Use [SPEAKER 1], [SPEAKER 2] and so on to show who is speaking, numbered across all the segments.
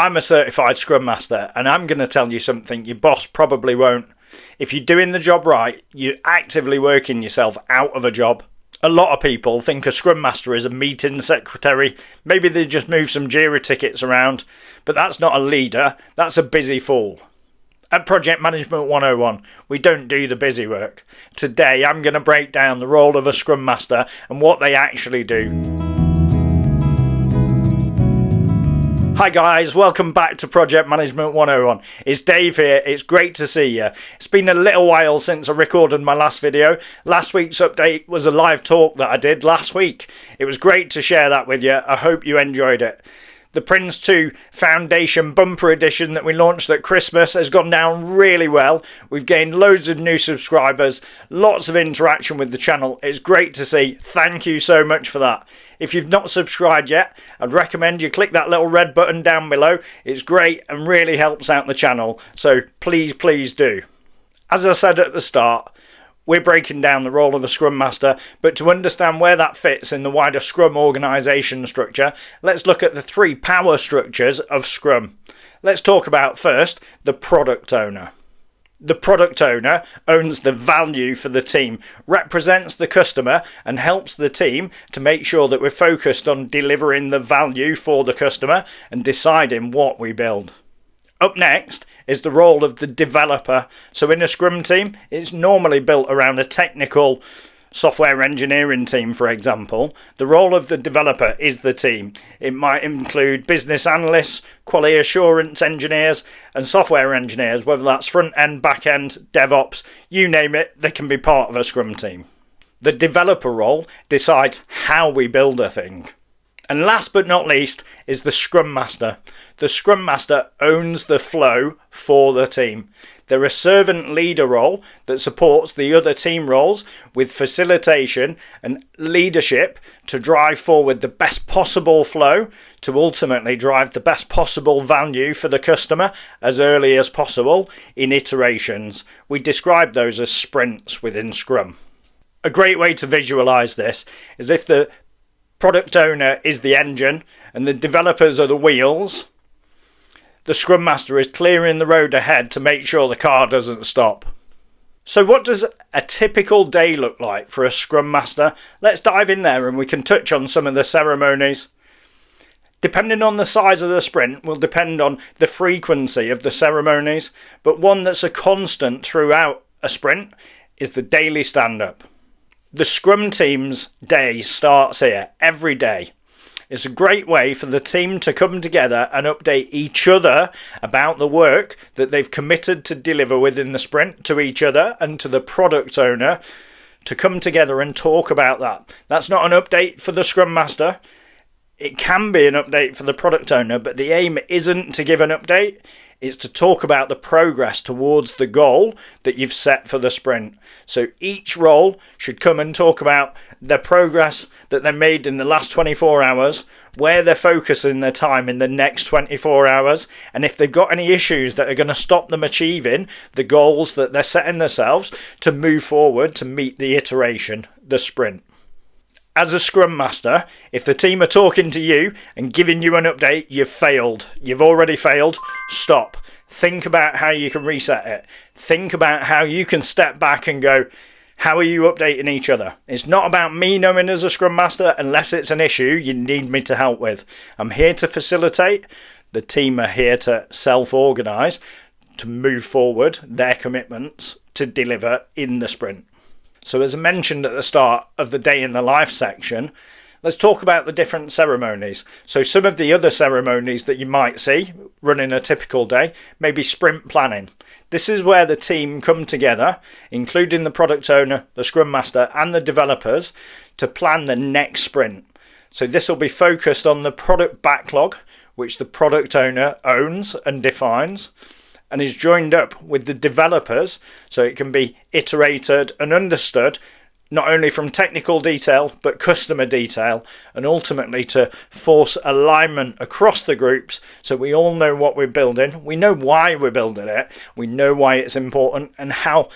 [SPEAKER 1] I'm a certified Scrum Master, and I'm going to tell you something your boss probably won't. If you're doing the job right, you're actively working yourself out of a job. A lot of people think a Scrum Master is a meeting secretary. Maybe they just move some Jira tickets around, but that's not a leader, that's a busy fool. At Project Management 101, we don't do the busy work. Today, I'm going to break down the role of a Scrum Master and what they actually do. Hi guys, welcome back to Project Management 101. It's Dave here, it's great to see you. It's been a little while since I recorded my last video. Last week's update was a live talk that I did last week. It was great to share that with you, I hope you enjoyed it. The Prince 2 Foundation Bumper Edition that we launched at Christmas has gone down really well. We've gained loads of new subscribers, lots of interaction with the channel. It's great to see. Thank you so much for that. If you've not subscribed yet, I'd recommend you click that little red button down below. It's great and really helps out the channel. So please do. As I said at the start, we're breaking down the role of a Scrum Master, but to understand where that fits in the wider Scrum organisation structure, let's look at the three power structures of Scrum. Let's talk about first the product owner. The product owner owns the value for the team, represents the customer and helps the team to make sure that we're focused on delivering the value for the customer and deciding what we build. Up next is the role of the developer. So in a Scrum team, it's normally built around a technical software engineering team, for example. The role of the developer is the team. It might include business analysts, quality assurance engineers, and software engineers, whether that's front end, back end, DevOps, you name it, they can be part of a Scrum team. The developer role decides how we build a thing. And last but not least is the Scrum Master. The Scrum Master owns the flow for the team. They're a servant leader role that supports the other team roles with facilitation and leadership to drive forward the best possible flow to ultimately drive the best possible value for the customer as early as possible in iterations. We describe those as sprints within Scrum. A great way to visualize this is if the product owner is the engine and the developers are the wheels, the Scrum Master is clearing the road ahead to make sure the car doesn't stop. So what does a typical day look like for a Scrum Master? Let's dive in there and we can touch on some of the ceremonies. Depending on the size of the sprint will depend on the frequency of the ceremonies, but one that's a constant throughout a sprint is the daily stand-up. The Scrum team's day starts here every day. It's a great way for the team to come together and update each other about the work that they've committed to deliver within the sprint to each other and to the product owner to come together and talk about that. That's not an update for the Scrum Master. It can be an update for the product owner, but the aim isn't to give an update. It's to talk about the progress towards the goal that you've set for the sprint. So each role should come and talk about the progress that they made in the last 24 hours, where they're focusing their time in the next 24 hours, and if they've got any issues that are going to stop them achieving the goals that they're setting themselves to move forward to meet the iteration, the sprint. As a Scrum Master, if the team are talking to you and giving you an update, you've failed. You've already failed. Stop. Think about how you can reset it. Think about how you can step back and go, how are you updating each other? It's not about me knowing as a Scrum Master unless it's an issue you need me to help with. I'm here to facilitate. The team are here to self-organise, to move forward their commitments to deliver in the sprint. So as I mentioned at the start of the day in the life section, let's talk about the different ceremonies. So some of the other ceremonies that you might see running a typical day, maybe sprint planning. This is where the team come together, including the product owner, the Scrum Master and the developers, to plan the next sprint. So this will be focused on the product backlog, which the product owner owns and defines, and is joined up with the developers so it can be iterated and understood not only from technical detail but customer detail, and ultimately to force alignment across the groups so we all know what we're building, we know why we're building it, we know why it's important and how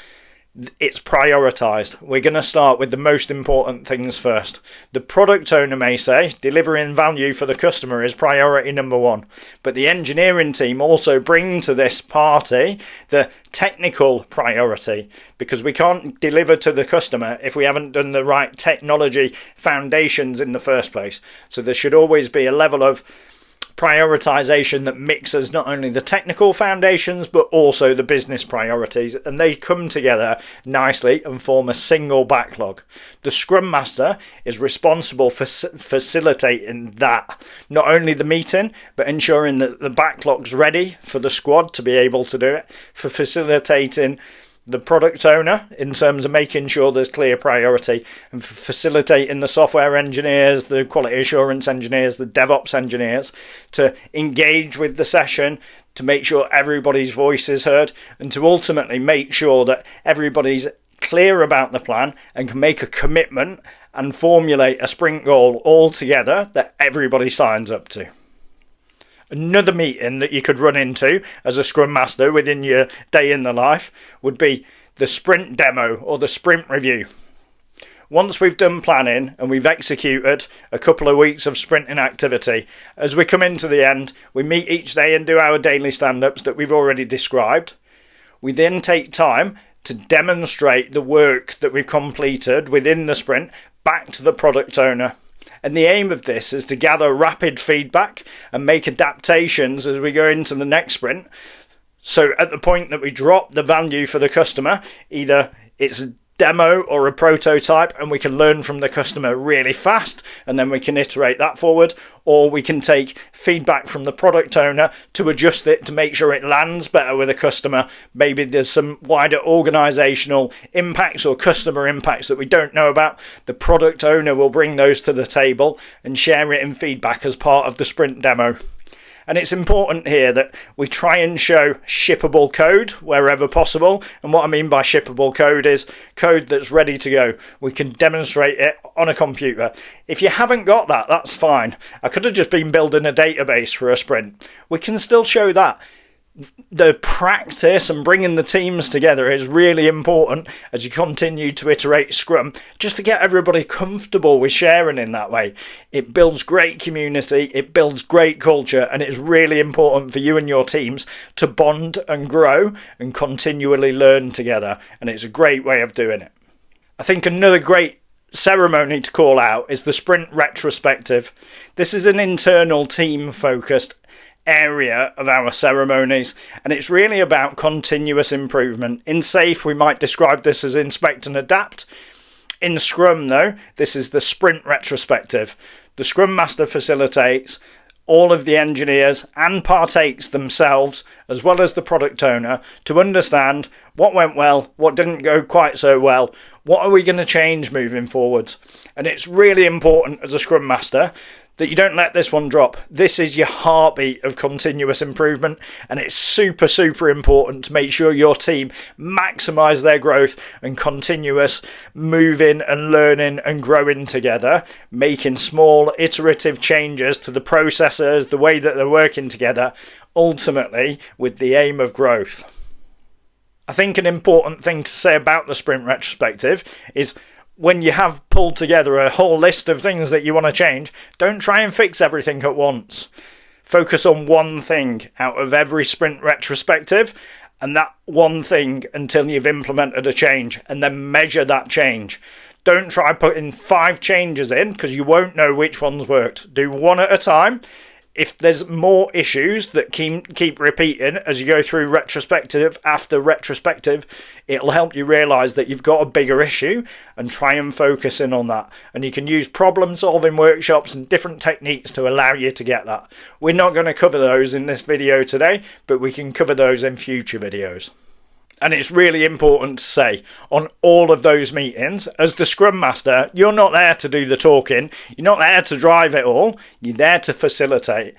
[SPEAKER 1] it's prioritized. We're going to start with the most important things first. The product owner may say delivering value for the customer is priority number one, but the engineering team also bring to this party the technical priority, because we can't deliver to the customer if we haven't done the right technology foundations in the first place. So there should always be a level of prioritization that mixes not only the technical foundations but also the business priorities, and they come together nicely and form a single backlog. The Scrum Master is responsible for facilitating that, not only the meeting but ensuring that the backlog's ready for the squad to be able to do it, for facilitating the product owner in terms of making sure there's clear priority, and facilitating the software engineers, the quality assurance engineers, the DevOps engineers to engage with the session, to make sure everybody's voice is heard, and to ultimately make sure that everybody's clear about the plan and can make a commitment and formulate a sprint goal all together that everybody signs up to. Another meeting that you could run into as a Scrum Master within your day in the life would be the sprint demo or the sprint review. Once we've done planning and we've executed a couple of weeks of sprinting activity, as we come into the end, we meet each day and do our daily stand-ups that we've already described. We then take time to demonstrate the work that we've completed within the sprint back to the product owner. And the aim of this is to gather rapid feedback and make adaptations as we go into the next sprint. So at the point that we drop the value for the customer, either it's a demo or a prototype and we can learn from the customer really fast and then we can iterate that forward, or we can take feedback from the product owner to adjust it to make sure it lands better with a customer. Maybe there's some wider organizational impacts or customer impacts that we don't know about. The product owner will bring those to the table and share it in feedback as part of the sprint demo. And it's important here that we try and show shippable code wherever possible. And what I mean by shippable code is code that's ready to go. We can demonstrate it on a computer. If you haven't got that, that's fine. I could have just been building a database for a sprint. We can still show that. The practice and bringing the teams together is really important as you continue to iterate Scrum, just to get everybody comfortable with sharing in that way. It builds great community, it builds great culture, and it's really important for you and your teams to bond and grow and continually learn together, and it's a great way of doing it. I think another great ceremony to call out is the sprint retrospective. This is an internal team focused area of our ceremonies, and it's really about continuous improvement. In SAFe we might describe this as inspect and adapt. In Scrum though, this is the sprint retrospective. The Scrum Master facilitates all of the engineers and partakes themselves, as well as the product owner, to understand what went well, what didn't go quite so well, what are we going to change moving forwards. And it's really important as a Scrum Master that you don't let this one drop. This is your heartbeat of continuous improvement, and it's super, super important to make sure your team maximise their growth and continuous moving and learning and growing together, making small iterative changes to the processes, the way that they're working together, ultimately with the aim of growth. I think an important thing to say about the sprint retrospective is when you have pulled together a whole list of things that you want to change, don't try and fix everything at once. Focus on one thing out of every sprint retrospective, and that one thing until you've implemented a change, and then measure that change. Don't try putting 5 changes in because you won't know which ones worked. Do one at a time. If there's more issues that keep repeating as you go through retrospective after retrospective, it'll help you realise that you've got a bigger issue and try and focus in on that. And you can use problem solving workshops and different techniques to allow you to get that. We're not going to cover those in this video today, but we can cover those in future videos. And it's really important to say, on all of those meetings, as the Scrum Master, you're not there to do the talking, you're not there to drive it all, you're there to facilitate.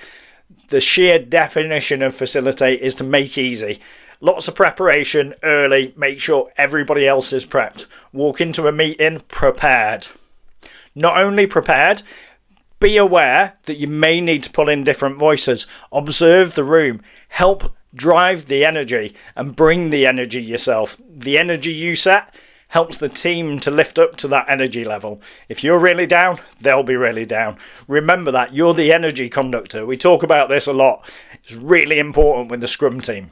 [SPEAKER 1] The sheer definition of facilitate is to make easy. Lots of preparation early, make sure everybody else is prepped. Walk into a meeting prepared. Not only prepared, be aware that you may need to pull in different voices. Observe the room. Help Drive the energy and bring the energy yourself. The energy you set helps the team to lift up to that energy level. If you're really down, they'll be really down. Remember that you're the energy conductor. We talk about this a lot. It's really important with the Scrum team.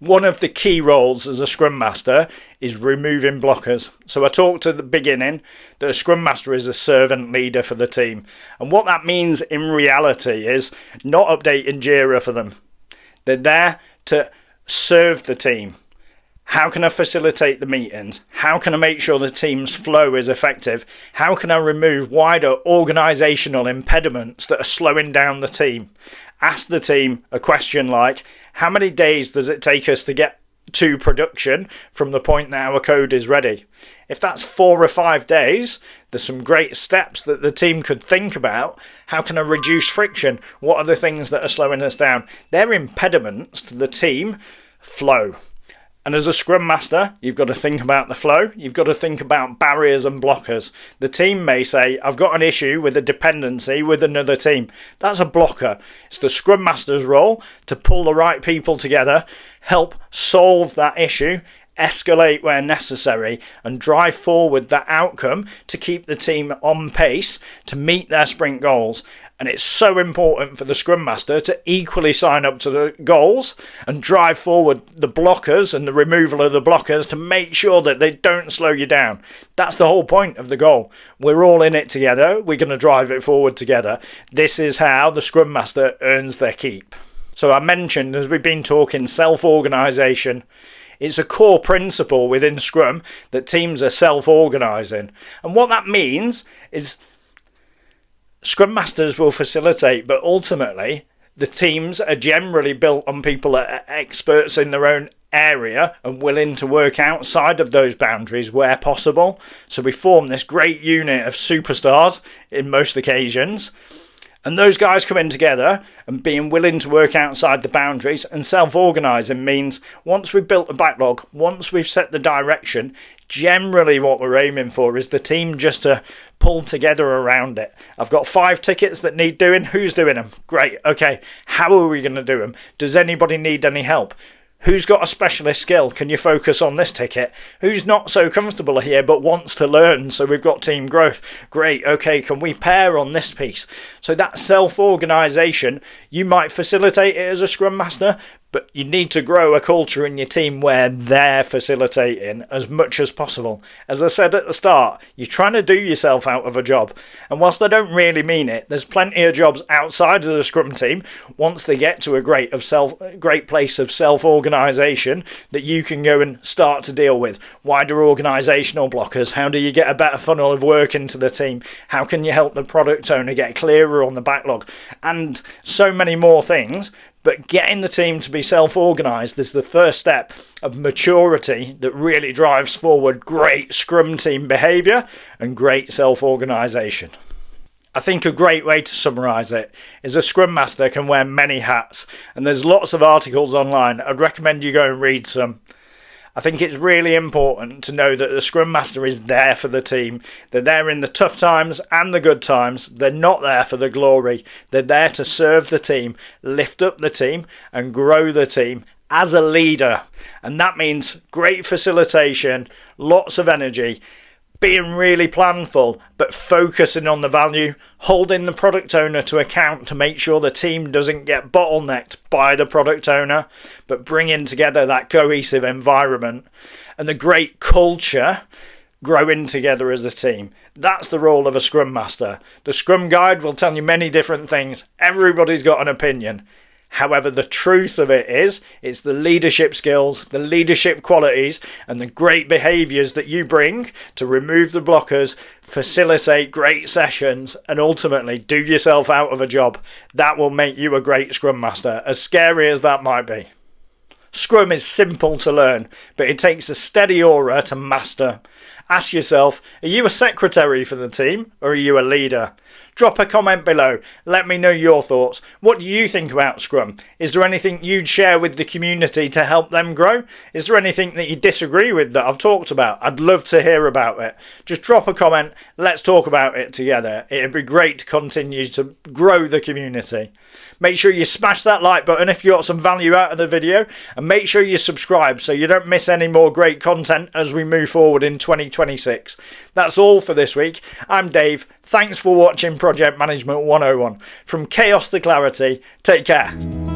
[SPEAKER 1] One of the key roles as a Scrum Master is removing blockers. So I talked at the beginning that a Scrum Master is a servant leader for the team. And what that means in reality is not updating Jira for them. They're there to serve the team. How can I facilitate the meetings? How can I make sure the team's flow is effective? How can I remove wider organisational impediments that are slowing down the team? Ask the team a question like, how many days does it take us to get to production from the point that our code is ready? If that's 4 or 5 days, there's some great steps that the team could think about. How can I reduce friction? What are the things that are slowing us down? They're impediments to the team flow. And as a Scrum Master, you've got to think about the flow. You've got to think about barriers and blockers. The team may say, I've got an issue with a dependency with another team. That's a blocker. It's the Scrum Master's role to pull the right people together, help solve that issue, escalate where necessary, and drive forward that outcome to keep the team on pace to meet their sprint goals. And it's so important for the Scrum Master to equally sign up to the goals and drive forward the blockers and the removal of the blockers to make sure that they don't slow you down. That's the whole point of the goal. We're all in it together. We're going to drive it forward together. This is how the Scrum Master earns their keep. So I mentioned, as we've been talking, self-organisation. It's a core principle within Scrum that teams are self-organising. And what that means is Scrum Masters will facilitate, but ultimately the teams are generally built on people that are experts in their own area and willing to work outside of those boundaries where possible. So we form this great unit of superstars in most occasions. And those guys coming together and being willing to work outside the boundaries and self-organising means once we've built the backlog, once we've set the direction, generally what we're aiming for is the team just to pull together around it. I've got 5 tickets that need doing. Who's doing them? Great. Okay. How are we going to do them? Does anybody need any help? Who's got a specialist skill? Can you focus on this ticket? Who's not so comfortable here but wants to learn? So we've got team growth. Great. Okay, can we pair on this piece? So that self-organisation, you might facilitate it as a Scrum Master, but you need to grow a culture in your team where they're facilitating as much as possible. As I said at the start, you're trying to do yourself out of a job. And whilst I don't really mean it, there's plenty of jobs outside of the Scrum team once they get to a great place of self-organisation that you can go and start to deal with. Wider organisational blockers. How do you get a better funnel of work into the team? How can you help the product owner get clearer on the backlog? And so many more things. But getting the team to be self-organised is the first step of maturity that really drives forward great Scrum team behaviour and great self-organisation. I think a great way to summarise it is a Scrum Master can wear many hats, and there's lots of articles online. I'd recommend you go and read some. I think it's really important to know that the Scrum Master is there for the team. They're there in the tough times and the good times. They're not there for the glory. They're there to serve the team, lift up the team and grow the team as a leader. And that means great facilitation, lots of energy, being really planful, but focusing on the value, holding the product owner to account to make sure the team doesn't get bottlenecked by the product owner, but bringing together that cohesive environment and the great culture growing together as a team. That's the role of a Scrum Master. The Scrum Guide will tell you many different things. Everybody's got an opinion. However, the truth of it is, it's the leadership skills, the leadership qualities, and the great behaviours that you bring to remove the blockers, facilitate great sessions, and ultimately do yourself out of a job. That will make you a great Scrum Master, as scary as that might be. Scrum is simple to learn, but it takes a steady aura to master. Ask yourself, are you a secretary for the team, or are you a leader? Drop a comment below. Let me know your thoughts. What do you think about Scrum? Is there anything you'd share with the community to help them grow? Is there anything that you disagree with that I've talked about? I'd love to hear about it. Just drop a comment. Let's talk about it together. It'd be great to continue to grow the community. Make sure you smash that like button if you got some value out of the video, and make sure you subscribe so you don't miss any more great content as we move forward in 2026. That's all for this week. I'm Dave. Thanks for watching Project Management 101. From chaos to clarity, take care.